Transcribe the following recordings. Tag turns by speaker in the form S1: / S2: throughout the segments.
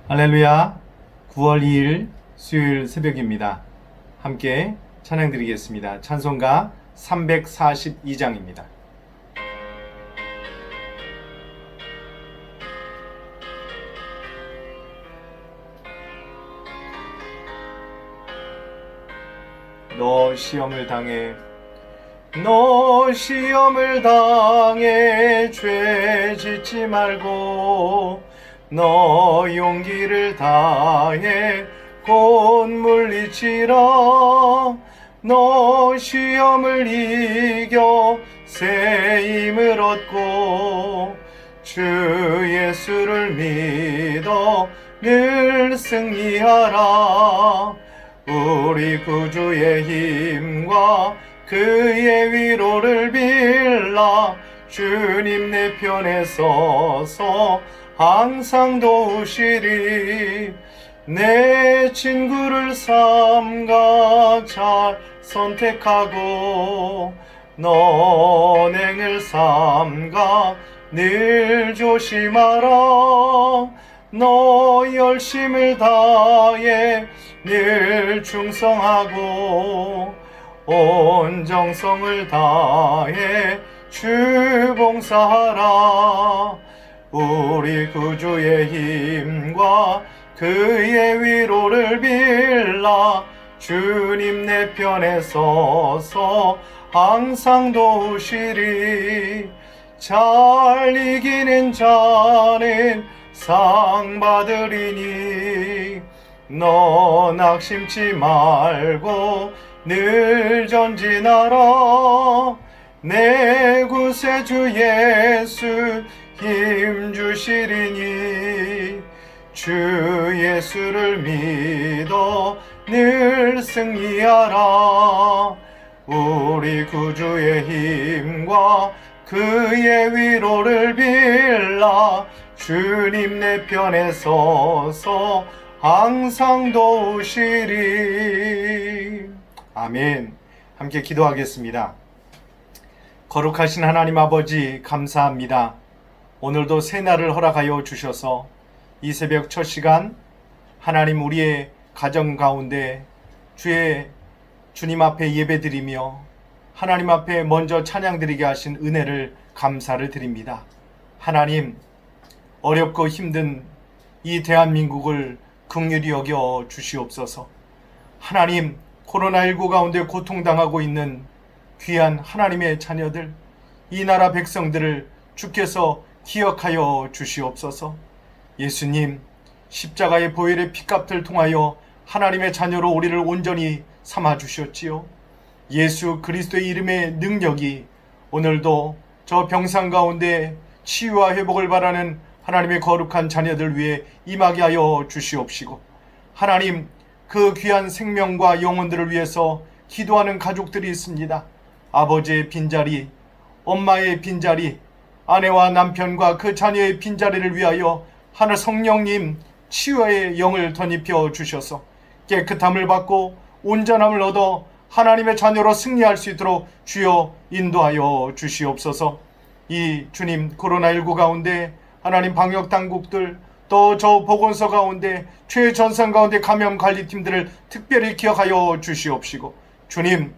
S1: 할렐루야. 9월 2일 수요일 새벽입니다. 함께 찬양 드리겠습니다. 찬송가 342장입니다. 너 시험을 당해 죄 짓지 말고 너 용기를 다해 곧 물리치라. 너 시험을 이겨 새 힘을 얻고 주 예수를 믿어 늘 승리하라. 우리 구주의 힘과 그의 위로를 빌라. 주님 내 편에 서서 항상 도우시리. 내 친구를 삼가 잘 선택하고 너행을 삼가 늘 조심하라. 너 열심을 다해 늘 충성하고 온 정성을 다해 주 봉사하라. 우리 구주의 힘과 그의 위로를 빌라. 주님 내 편에 서서 항상 도우시리. 잘 이기는 자는 상 받으리니 너 낙심치 말고 늘 전진하라. 내 구세주 예수 힘 주시리니 주 예수를 믿어 늘 승리하라. 우리 구주의 힘과 그의 위로를 빌라. 주님 내 편에 서서 항상 도우시리. 아멘. 함께 기도하겠습니다. 거룩하신 하나님 아버지, 감사합니다. 오늘도 새 날을 허락하여 주셔서 이 새벽 첫 시간 하나님 우리의 가정 가운데 주님 앞에 예배드리며 하나님 앞에 먼저 찬양드리게 하신 은혜를 감사를 드립니다. 하나님, 어렵고 힘든 이 대한민국을 긍휼히 여겨 주시옵소서. 하나님, 코로나19 가운데 고통당하고 있는 귀한 하나님의 자녀들, 이 나라 백성들을 주께서 기억하여 주시옵소서. 예수님, 십자가의 보혈의 피값을 통하여 하나님의 자녀로 우리를 온전히 삼아 주셨지요. 예수 그리스도의 이름의 능력이 오늘도 저 병상 가운데 치유와 회복을 바라는 하나님의 거룩한 자녀들 위해 임하게 하여 주시옵시고, 하나님, 그 귀한 생명과 영혼들을 위해서 기도하는 가족들이 있습니다. 아버지의 빈자리, 엄마의 빈자리, 아내와 남편과 그 자녀의 빈자리를 위하여 하늘 성령님 치유의 영을 덧입혀 주셔서 깨끗함을 받고 온전함을 얻어 하나님의 자녀로 승리할 수 있도록 주여 인도하여 주시옵소서. 이 주님, 코로나19 가운데 하나님 방역 당국들, 또 저 보건소 가운데 최전선 가운데 감염 관리팀들을 특별히 기억하여 주시옵시고, 주님,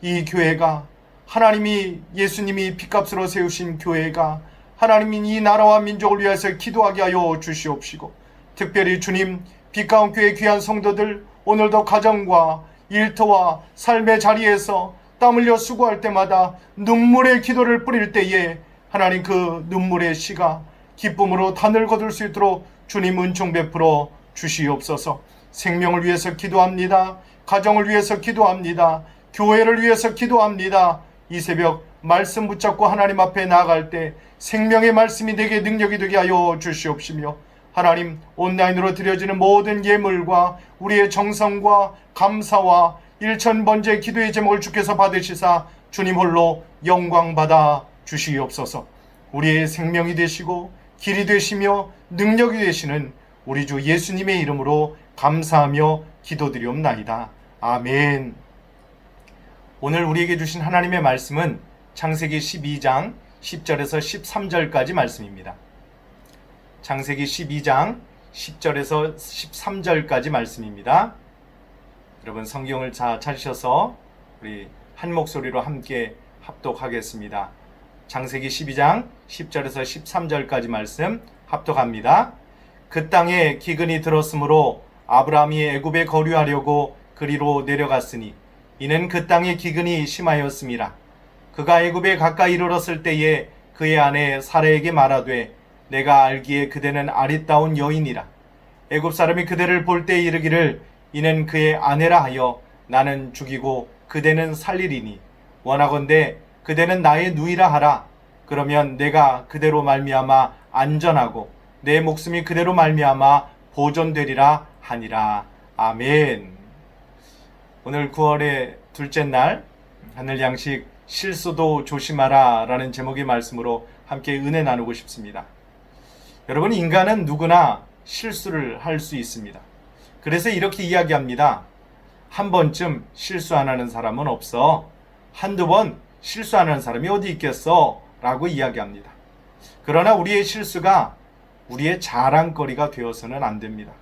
S1: 이 교회가 하나님이 예수님이 핏값으로 세우신 교회가 하나님이 이 나라와 민족을 위해서 기도하게 하여 주시옵시고, 특별히 주님, 빛가운 교회 귀한 성도들 오늘도 가정과 일터와 삶의 자리에서 땀 흘려 수고할 때마다 눈물의 기도를 뿌릴 때에 하나님 그 눈물의 씨가 기쁨으로 단을 거둘 수 있도록 주님 은총 베풀어 주시옵소서. 생명을 위해서 기도합니다. 가정을 위해서 기도합니다. 교회를 위해서 기도합니다. 이 새벽 말씀 붙잡고 하나님 앞에 나아갈 때 생명의 말씀이 내게 능력이 되게 하여 주시옵시며, 하나님, 온라인으로 드려지는 모든 예물과 우리의 정성과 감사와 일천번째 기도의 제목을 주께서 받으시사 주님 홀로 영광 받아 주시옵소서. 우리의 생명이 되시고 길이 되시며 능력이 되시는 우리 주 예수님의 이름으로 감사하며 기도드리옵나이다. 아멘. 오늘 우리에게 주신 하나님의 말씀은 창세기 12장 10절에서 13절까지 말씀입니다. 창세기 12장 10절에서 13절까지 말씀입니다. 여러분 성경을 잘 찾으셔서 우리 한 목소리로 함께 합독하겠습니다. 창세기 12장 10절에서 13절까지 말씀 합독합니다. 그 땅에 기근이 들었으므로 아브라함이 애굽에 거류하려고 그리로 내려갔으니 이는 그 땅에 기근이 심하였음이라. 그가 애굽에 가까이 이르렀을 때에 그의 아내 사라에게 말하되 내가 알기에 그대는 아리따운 여인이라. 애굽 사람이 그대를 볼 때 이르기를 이는 그의 아내라 하여 나는 죽이고 그대는 살리리니 원하건대 그대는 나의 누이라 하라. 그러면 내가 그대로 말미암아 안전하고 내 목숨이 그대로 말미암아 보존되리라 하니라. 아멘. 오늘 9월의 둘째 날 하늘 양식 실수도 조심하라 라는 제목의 말씀으로 함께 은혜 나누고 싶습니다. 여러분, 인간은 누구나 실수를 할 수 있습니다. 그래서 이렇게 이야기합니다. 한 번쯤 실수 안 하는 사람은 없어. 한두 번 실수 안 하는 사람이 어디 있겠어? 라고 이야기합니다. 그러나 우리의 실수가 우리의 자랑거리가 되어서는 안 됩니다.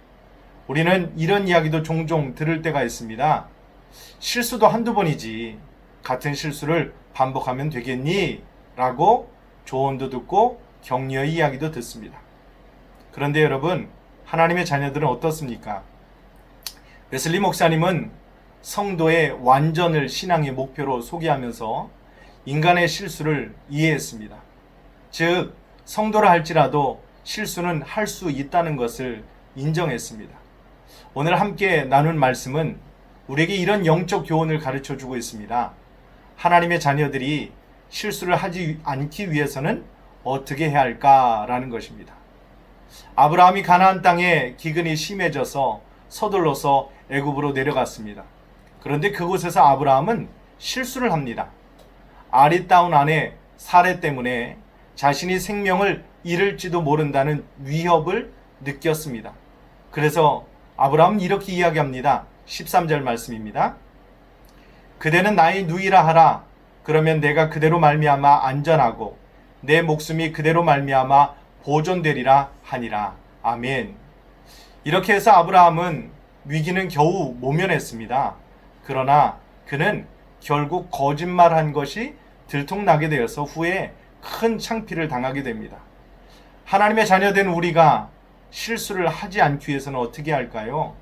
S1: 우리는 이런 이야기도 종종 들을 때가 있습니다. 실수도 한두 번이지 같은 실수를 반복하면 되겠니? 라고 조언도 듣고 격려의 이야기도 듣습니다. 그런데 여러분, 하나님의 자녀들은 어떻습니까? 웨슬리 목사님은 성도의 완전을 신앙의 목표로 소개하면서 인간의 실수를 이해했습니다. 즉, 성도라 할지라도 실수는 할 수 있다는 것을 인정했습니다. 오늘 함께 나눈 말씀은 우리에게 이런 영적 교훈을 가르쳐 주고 있습니다. 하나님의 자녀들이 실수를 하지 않기 위해서는 어떻게 해야 할까라는 것입니다. 아브라함이 가나안 땅에 기근이 심해져서 서둘러서 애굽으로 내려갔습니다. 그런데 그곳에서 아브라함은 실수를 합니다. 아리따운 아내 사레 때문에 자신이 생명을 잃을지도 모른다는 위협을 느꼈습니다. 그래서 아브라함은 이렇게 이야기합니다. 13절 말씀입니다. 그대는 나의 누이라 하라. 그러면 내가 그대로 말미암아 안전하고 내 목숨이 그대로 말미암아 보존되리라 하니라. 아멘. 이렇게 해서 아브라함은 위기는 겨우 모면했습니다. 그러나 그는 결국 거짓말한 것이 들통나게 되어서 후에 큰 창피를 당하게 됩니다. 하나님의 자녀된 우리가 실수를 하지 않기 위해서는 어떻게 할까요?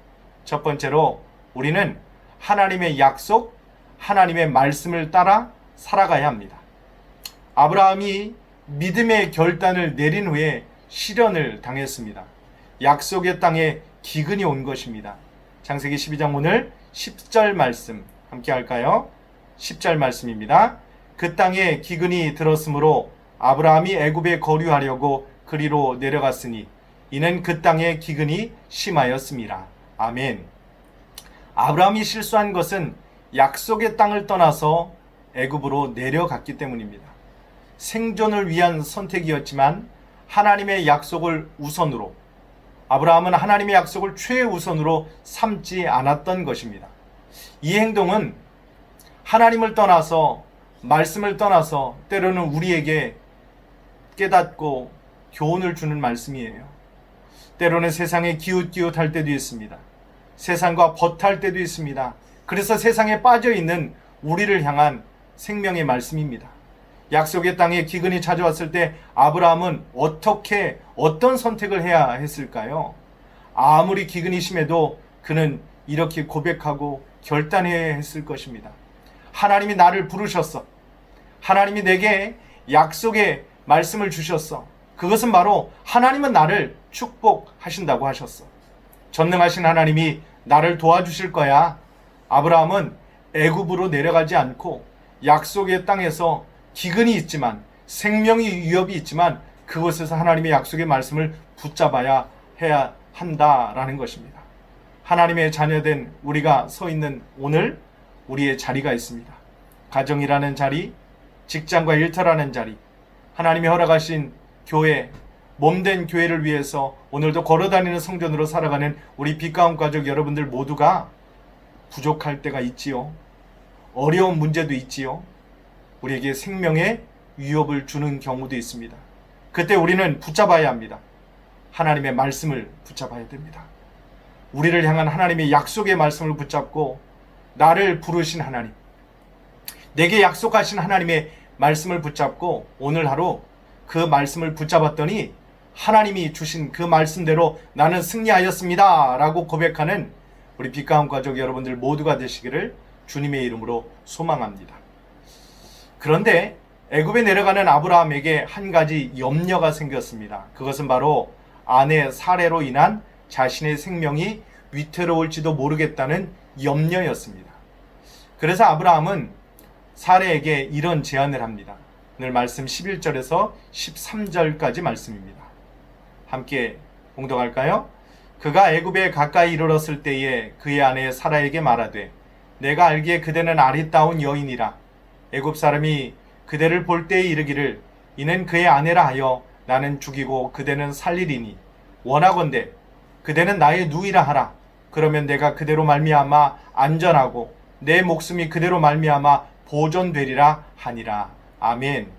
S1: 첫 번째로 우리는 하나님의 약속, 하나님의 말씀을 따라 살아가야 합니다. 아브라함이 믿음의 결단을 내린 후에 시련을 당했습니다. 약속의 땅에 기근이 온 것입니다. 창세기 12장 오늘 10절 말씀 함께 할까요? 10절 말씀입니다. 그 땅에 기근이 들었으므로 아브라함이 애굽에 거류하려고 그리로 내려갔으니 이는 그 땅에 기근이 심하였음이라. 아멘. 아브라함이 실수한 것은 약속의 땅을 떠나서 애굽으로 내려갔기 때문입니다. 생존을 위한 선택이었지만 하나님의 약속을 우선으로, 아브라함은 하나님의 약속을 최우선으로 삼지 않았던 것입니다. 이 행동은 하나님을 떠나서, 말씀을 떠나서 때로는 우리에게 깨닫고 교훈을 주는 말씀이에요. 때로는 세상에 기웃기웃할 때도 있습니다. 세상과 버탈 때도 있습니다. 그래서 세상에 빠져있는 우리를 향한 생명의 말씀입니다. 약속의 땅에 기근이 찾아왔을 때 아브라함은 어떤 선택을 해야 했을까요? 아무리 기근이 심해도 그는 이렇게 고백하고 결단해야 했을 것입니다. 하나님이 나를 부르셨어. 하나님이 내게 약속의 말씀을 주셨어. 그것은 바로 하나님은 나를 축복하신다고 하셨어. 전능하신 하나님이 나를 도와주실 거야. 아브라함은 애굽으로 내려가지 않고 약속의 땅에서 기근이 있지만, 생명의 위협이 있지만 그곳에서 하나님의 약속의 말씀을 붙잡아야 해야 한다라는 것입니다. 하나님의 자녀된 우리가 서 있는 오늘 우리의 자리가 있습니다. 가정이라는 자리, 직장과 일터라는 자리, 하나님이 허락하신 교회, 몸된 교회를 위해서 오늘도 걸어다니는 성전으로 살아가는 우리 빛가운 가족 여러분들 모두가 부족할 때가 있지요. 어려운 문제도 있지요. 우리에게 생명의 위협을 주는 경우도 있습니다. 그때 우리는 붙잡아야 합니다. 하나님의 말씀을 붙잡아야 됩니다. 우리를 향한 하나님의 약속의 말씀을 붙잡고 나를 부르신 하나님, 내게 약속하신 하나님의 말씀을 붙잡고 오늘 하루 그 말씀을 붙잡았더니 하나님이 주신 그 말씀대로 나는 승리하였습니다 라고 고백하는 우리 빛가운 가족 여러분들 모두가 되시기를 주님의 이름으로 소망합니다. 그런데 애굽에 내려가는 아브라함에게 한 가지 염려가 생겼습니다. 그것은 바로 아내 사례로 인한 자신의 생명이 위태로울지도 모르겠다는 염려였습니다. 그래서 아브라함은 사례에게 이런 제안을 합니다. 오늘 말씀 11절에서 13절까지 말씀입니다. 함께 봉독할까요? 그가 애굽에 가까이 이르렀을 때에 그의 아내 사라에게 말하되 내가 알기에 그대는 아리따운 여인이라 애굽 사람이 그대를 볼 때에 이르기를 이는 그의 아내라 하여 나는 죽이고 그대는 살리리니 원하건대 그대는 나의 누이라 하라. 그러면 내가 그대로 말미암아 안전하고 내 목숨이 그대로 말미암아 보존되리라 하니라. 아멘.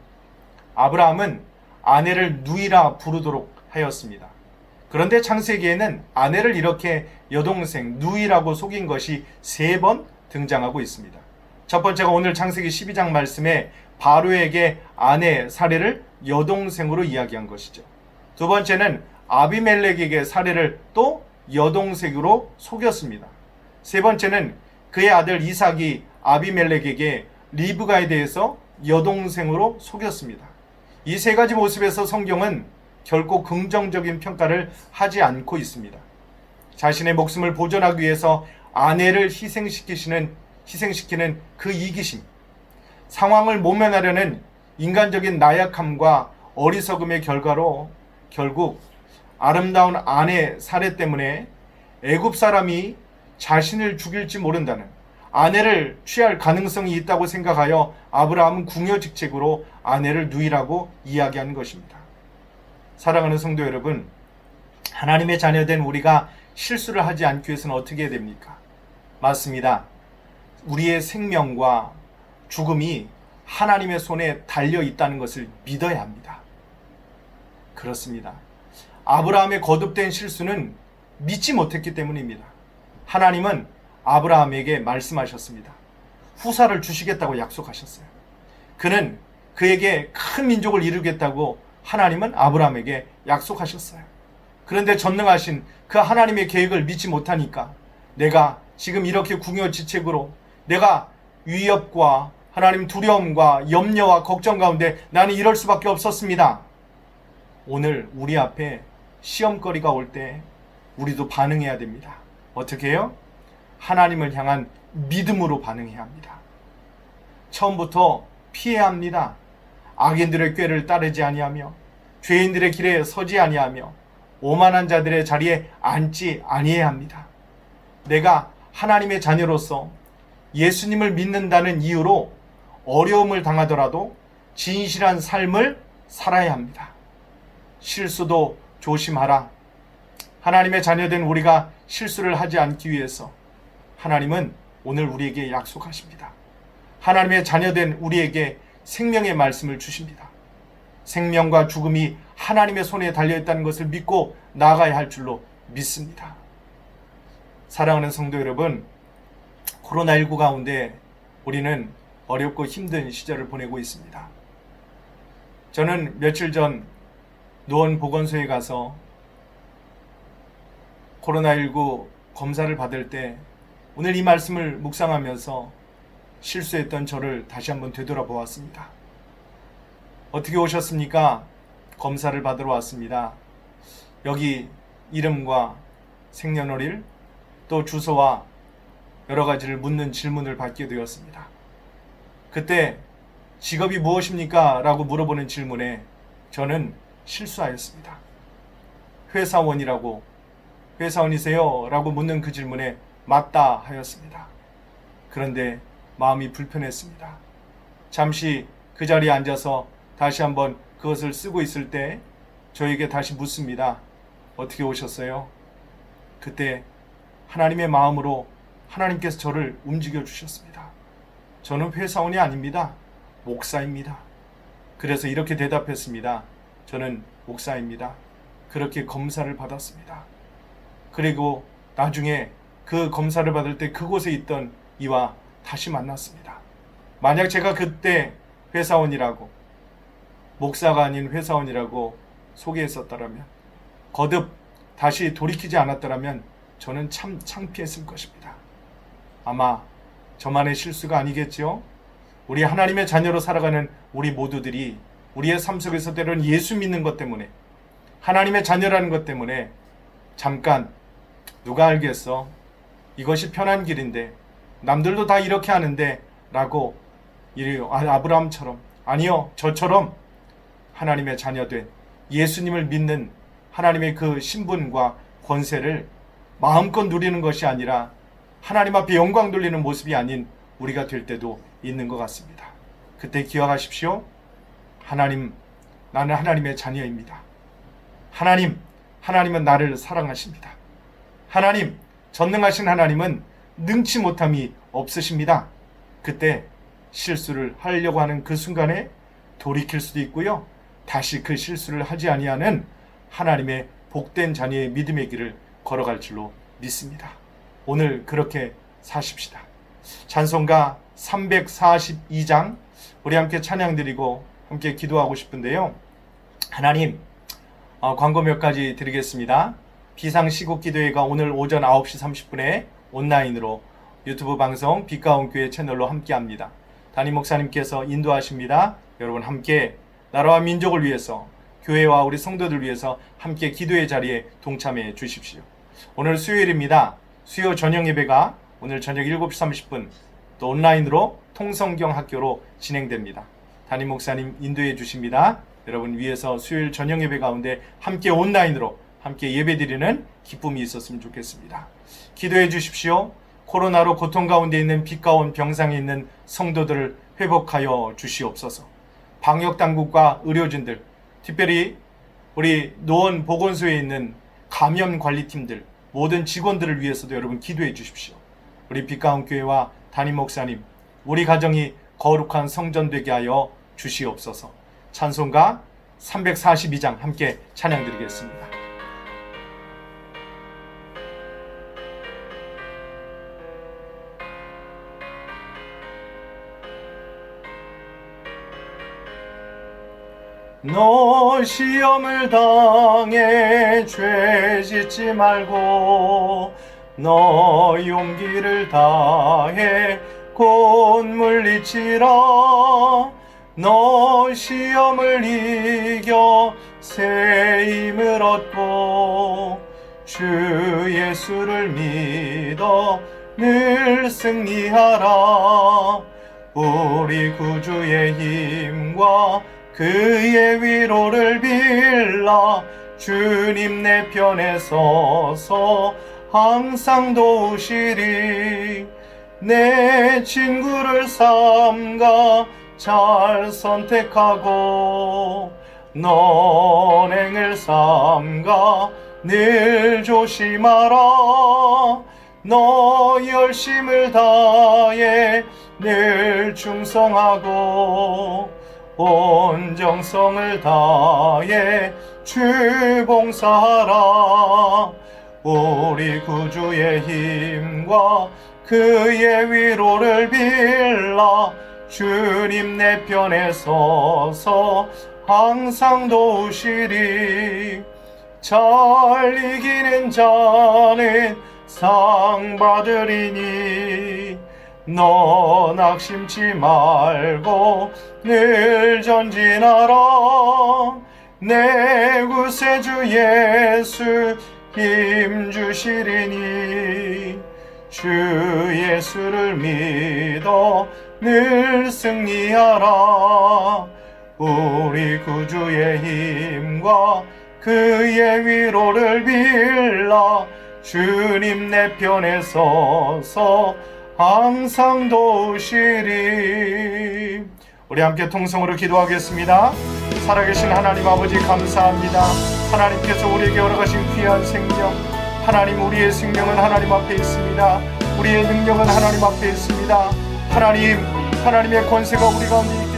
S1: 아브라함은 아내를 누이라 부르도록 하였습니다. 그런데 창세기에는 아내를 이렇게 여동생, 누이라고 속인 것이 3번 등장하고 있습니다. 첫 번째가 오늘 창세기 12장 말씀에 바로에게 아내 사례를 여동생으로 이야기한 것이죠. 두 번째는 아비멜렉에게 사례를 또 여동생으로 속였습니다. 세 번째는 그의 아들 이삭이 아비멜렉에게 리브가에 대해서 여동생으로 속였습니다. 이 3가지 모습에서 성경은 결코 긍정적인 평가를 하지 않고 있습니다. 자신의 목숨을 보존하기 위해서 아내를 희생시키는 그 이기심, 상황을 모면하려는 인간적인 나약함과 어리석음의 결과로 결국 아름다운 아내 사례 때문에 애굽 사람이 자신을 죽일지 모른다는 아내를 취할 가능성이 있다고 생각하여 아브라함은 궁여직책으로 아내를 누이라고 이야기하는 것입니다. 사랑하는 성도 여러분, 하나님의 자녀된 우리가 실수를 하지 않기 위해서는 어떻게 해야 됩니까? 맞습니다. 우리의 생명과 죽음이 하나님의 손에 달려 있다는 것을 믿어야 합니다. 그렇습니다. 아브라함의 거듭된 실수는 믿지 못했기 때문입니다. 하나님은 아브라함에게 말씀하셨습니다. 후사를 주시겠다고 약속하셨어요. 그는 그에게 큰 민족을 이루겠다고 하나님은 아브라함에게 약속하셨어요. 그런데 전능하신 그 하나님의 계획을 믿지 못하니까 내가 지금 이렇게 궁여지책으로 내가 위협과 하나님 두려움과 염려와 걱정 가운데 나는 이럴 수밖에 없었습니다. 오늘 우리 앞에 시험거리가 올 때 우리도 반응해야 됩니다. 어떻게 해요? 하나님을 향한 믿음으로 반응해야 합니다. 처음부터 피해야 합니다. 악인들의 꾀를 따르지 아니하며 죄인들의 길에 서지 아니하며 오만한 자들의 자리에 앉지 아니해야 합니다. 내가 하나님의 자녀로서 예수님을 믿는다는 이유로 어려움을 당하더라도 진실한 삶을 살아야 합니다. 실수도 조심하라. 하나님의 자녀된 우리가 실수를 하지 않기 위해서 하나님은 오늘 우리에게 약속하십니다. 하나님의 자녀된 우리에게 생명의 말씀을 주십니다. 생명과 죽음이 하나님의 손에 달려있다는 것을 믿고 나아가야 할 줄로 믿습니다. 사랑하는 성도 여러분, 코로나19 가운데 우리는 어렵고 힘든 시절을 보내고 있습니다. 저는 며칠 전 노원보건소에 가서 코로나19 검사를 받을 때 오늘 이 말씀을 묵상하면서 실수했던 저를 다시 한번 되돌아보았습니다. 어떻게 오셨습니까? 검사를 받으러 왔습니다. 여기 이름과 생년월일 또 주소와 여러 가지를 묻는 질문을 받게 되었습니다. 그때 직업이 무엇입니까? 라고 물어보는 질문에 저는 실수하였습니다. 회사원이세요? 라고 묻는 그 질문에 맞다 하였습니다. 그런데 마음이 불편했습니다. 잠시 그 자리에 앉아서 다시 한번 그것을 쓰고 있을 때 저에게 다시 묻습니다. 어떻게 오셨어요? 그때 하나님의 마음으로 하나님께서 저를 움직여 주셨습니다. 저는 회사원이 아닙니다. 목사입니다. 그래서 이렇게 대답했습니다. 저는 목사입니다. 그렇게 검사를 받았습니다. 그리고 나중에 그 검사를 받을 때 그곳에 있던 이와 다시 만났습니다. 만약 제가 그때 회사원이라고, 목사가 아닌 회사원이라고 소개했었더라면, 거듭 다시 돌이키지 않았더라면 저는 참 창피했을 것입니다. 아마 저만의 실수가 아니겠죠? 우리 하나님의 자녀로 살아가는 우리 모두들이 우리의 삶 속에서 때로는 예수 믿는 것 때문에, 하나님의 자녀라는 것 때문에 잠깐 누가 알겠어? 이것이 편한 길인데, 남들도 다 이렇게 하는데 라고 아브라함처럼, 아니요, 저처럼 하나님의 자녀된 예수님을 믿는 하나님의 그 신분과 권세를 마음껏 누리는 것이 아니라 하나님 앞에 영광 돌리는 모습이 아닌 우리가 될 때도 있는 것 같습니다. 그때 기억하십시오. 나는 하나님의 자녀입니다. 하나님은 나를 사랑하십니다. 하나님, 전능하신 하나님은 능치 못함이 없으십니다. 그때 실수를 하려고 하는 그 순간에 돌이킬 수도 있고요, 다시 그 실수를 하지 아니하는 하나님의 복된 자녀의 믿음의 길을 걸어갈 줄로 믿습니다. 오늘 그렇게 사십시다. 찬송가 342장 우리 함께 찬양드리고 함께 기도하고 싶은데요. 하나님, 광고 몇 가지 드리겠습니다. 비상시국기도회가 오늘 오전 9시 30분에 온라인으로 유튜브 방송 빛가운 교회 채널로 함께합니다. 담임 목사님께서 인도하십니다. 여러분 함께 나라와 민족을 위해서, 교회와 우리 성도들 위해서 함께 기도의 자리에 동참해 주십시오. 오늘 수요일입니다. 수요 저녁 예배가 오늘 저녁 7시 30분 또 온라인으로 통성경 학교로 진행됩니다. 담임 목사님 인도해 주십니다. 여러분 위해서 수요일 저녁 예배 가운데 함께 온라인으로 함께 예배드리는 기쁨이 있었으면 좋겠습니다. 기도해 주십시오. 코로나로 고통 가운데 있는 빛가운 병상에 있는 성도들을 회복하여 주시옵소서. 방역당국과 의료진들, 특별히 우리 노원 보건소에 있는 감염관리팀들, 모든 직원들을 위해서도 여러분 기도해 주십시오. 우리 빛가운 교회와 담임 목사님, 우리 가정이 거룩한 성전 되게 하여 주시옵소서. 찬송가 342장 함께 찬양드리겠습니다. 너 시험을 당해 죄 짓지 말고, 너 용기를 다해 곧 물리치라. 너 시험을 이겨 새 힘을 얻고, 주 예수를 믿어 늘 승리하라. 우리 구주의 힘과 그의 위로를 빌라. 주님 내 편에 서서 항상 도우시리. 내 친구를 삼가 잘 선택하고, 너행을 삼가 늘 조심하라. 너 열심을 다해 늘 충성하고, 온 정성을 다해 주 봉사하라. 우리 구주의 힘과 그의 위로를 빌라. 주님 내 편에 서서 항상 도우시리. 잘 이기는 자는 상 받으리니, 너 낙심치 말고 늘 전진하라. 내 구세주 예수 힘 주시리니, 주 예수를 믿어 늘 승리하라. 우리 구주의 힘과 그의 위로를 빌라. 주님 내 편에 서서 항상 도우시리. 우리 함께 통성으로 기도하겠습니다. 살아계신 하나님 아버지 감사합니다. 하나님께서 우리에게 허락하신 귀한 생명, 하나님, 우리의 생명은 하나님 앞에 있습니다. 우리의 능력은 하나님 앞에 있습니다. 하나님의 권세가 우리 가운데